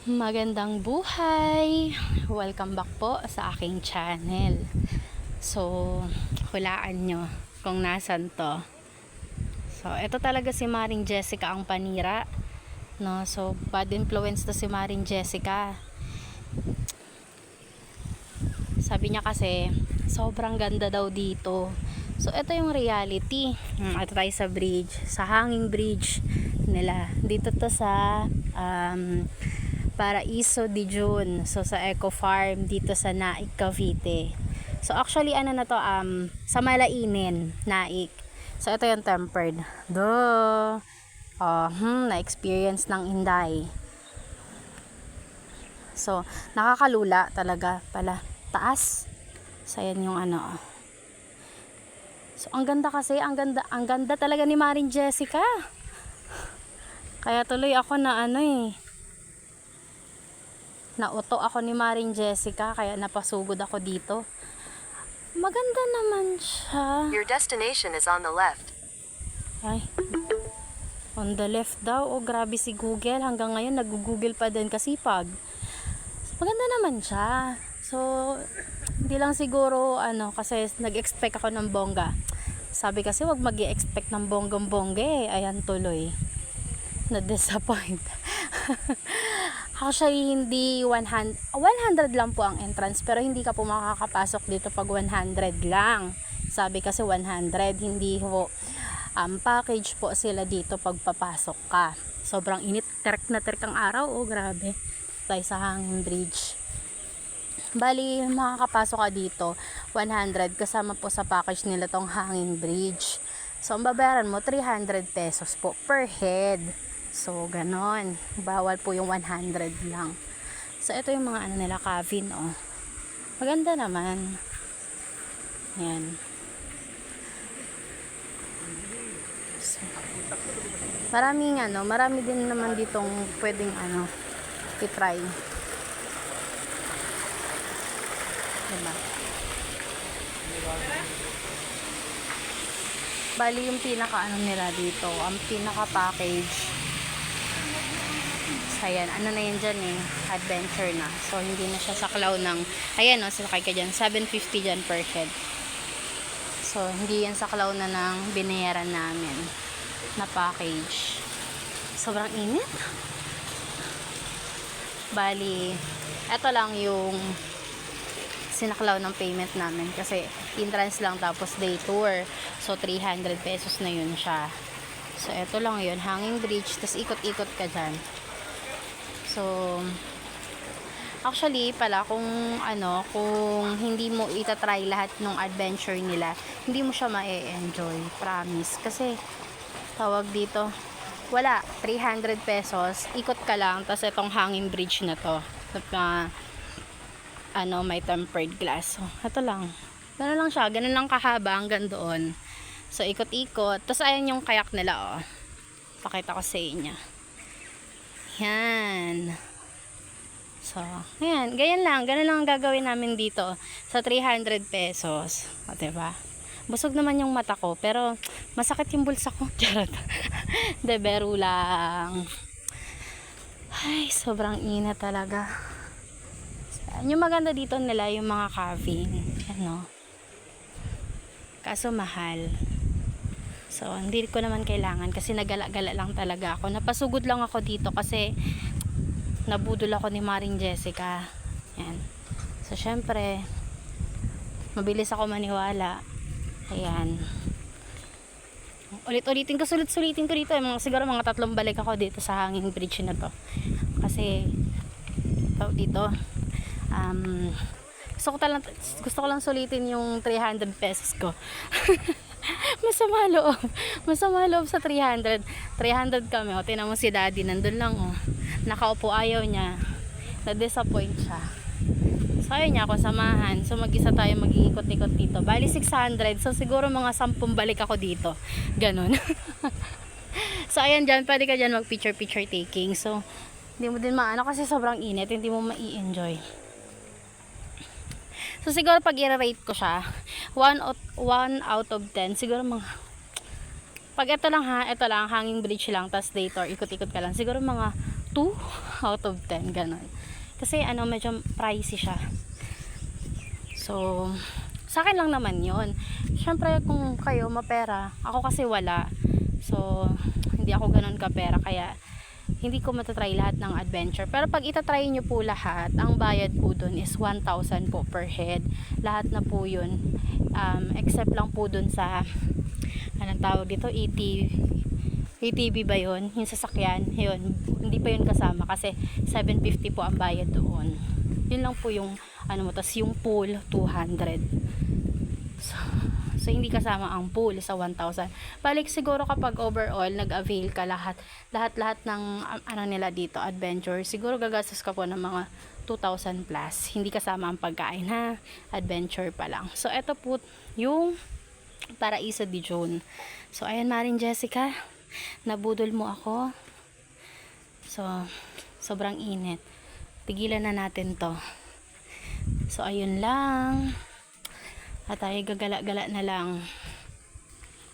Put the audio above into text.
Magandang buhay! Welcome back po sa aking channel. So, hulaan nyo kung nasan to. So, ito talaga si Maring Jessica ang panira. No? So, bad influence to si Maring Jessica. Sabi niya kasi, sobrang ganda daw dito. So, ito yung reality. Ito tayo sa bridge. Sa hanging bridge nila. Dito to sa Paraiso de June. So sa Eco Farm dito sa Naik, Cavite. So actually ano na to sa Malainen, Naik. So ito yung tempered. Na-experience ng Inday. So nakakalula talaga pala. Taas. So yan yung ano. So ang ganda kasi, ang ganda talaga ni Maring Jessica. Kaya tuloy ako na nauto ako ni Maring Jessica, kaya napasugod ako dito. Maganda naman siya. Your destination is on the left. Ay, on the left daw. Oh, grabe si Google. Hanggang ngayon nag-google pa din kasi pag maganda naman siya. So, hindi lang siguro kasi nag-expect ako ng bongga. Sabi kasi wag mag-i-expect ng bonggang-bongga eh. Ayan tuloy. Na-disappoint. Actually, hindi 100 lang po ang entrance, pero hindi ka po makakapasok dito pag 100 lang. Sabi kasi 100, hindi ho package po sila dito pag papasok ka. Sobrang init, terk na terk ang araw. Oh, grabe. Tayo sa hanging bridge. Bali, makakapasok ka dito 100 kasama po sa package nila tong hanging bridge. So, ang babayaran mo 300 pesos po per head. So, ganon. Bawal po yung 100 lang. So, ito yung mga nila, cabin, oh. Maganda naman. Yan. So, marami din naman ditong pwedeng i-try. Diba? Bali, yung pinaka nila dito, ang pinaka package. Ayan, na yan dyan eh, adventure na. So, hindi na siya saklaw ng, ayan o, sakay ka dyan, 750 dyan per head. So, hindi yan saklaw na ng binayaran namin na package. Sobrang init. Bali, eto lang yung sinaklaw ng payment namin kasi entrance lang tapos day tour. So, 300 pesos na yun siya. So, eto lang yun, hanging bridge, tapos ikot-ikot ka dyan. So, actually pala kung hindi mo itatry lahat ng adventure nila, hindi mo siya ma-enjoy, promise. Kasi tawag dito, wala, 300 pesos, ikot ka lang, tapos itong hanging bridge na to, may tempered glass. So, ito lang. Ganun lang siya, ganun lang kahaba hanggang doon. So, ikot-ikot. Tapos ayan yung kayak nila, oh. Pakita ko sa inyo. Yan. So, ayan. Ganyan lang ang gagawin namin dito sa 300 pesos. O, diba? Busog naman yung mata ko, pero masakit yung bulsa ko. Charot. De, bero lang. Ay, sobrang init talaga. So, yung maganda dito nila, yung mga cabin. Kaso mahal. So, hindi ko naman kailangan kasi nagala-gala lang talaga ako. Napasugod lang ako dito kasi nabudol ako ni Maring Jessica. Yan. So, syempre, mabilis ako maniwala. Ayan. Ulit-ulitin ko, sulit-sulitin ko dito. Siguro mga 3 balik ako dito sa hanging bridge na to. Kasi, dito, gusto ko lang sulitin yung 300 pesos ko. Masama loob sa 300 kami, o tinan mo si daddy nandun lang, nakaupo, ayaw niya, na-disappoint siya. So ayaw niya ako samahan, so mag-isa tayo mag-iikot-ikot dito. Bali 600, so siguro mga 10 balik ako dito, ganun. So ayan dyan, pwede ka dyan mag picture taking. So hindi mo din kasi sobrang init, hindi mo mai-enjoy. So siguro pag i-rate ko siya, 1 out of 10, siguro mga, pag ito lang hanging bridge lang, tas day tour, ikot-ikot ka lang, siguro mga 2 out of 10, ganun. Kasi medyo pricey siya. So, sa akin lang naman yon. Syempre, kung kayo mapera, ako kasi wala. So, hindi ako ganun kapera, kaya hindi ko matatry lahat ng adventure. Pero pag itatry nyo po lahat, ang bayad po dun is 1,000 po per head. Lahat na po yun. Except lang po dun sa, anong tawag dito, ATV ba yun? Yung sasakyan, yun. Hindi pa yun kasama kasi 750 po ang bayad doon. Yun lang po yung, tas yung pool, 200. So, hindi kasama ang pool sa 1,000. Balik siguro kapag overall, nag-avail ka lahat ng nila dito, adventure, siguro gagastos ka po ng mga 2,000 plus. Hindi kasama ang pagkain ha. Adventure pa lang. So, eto po yung Paraiso de June. So, ayan Maring Jessica. Nabudol mo ako. So, sobrang init. Tigilan na natin to. So, ayun lang. At tayo gagala-gala na lang.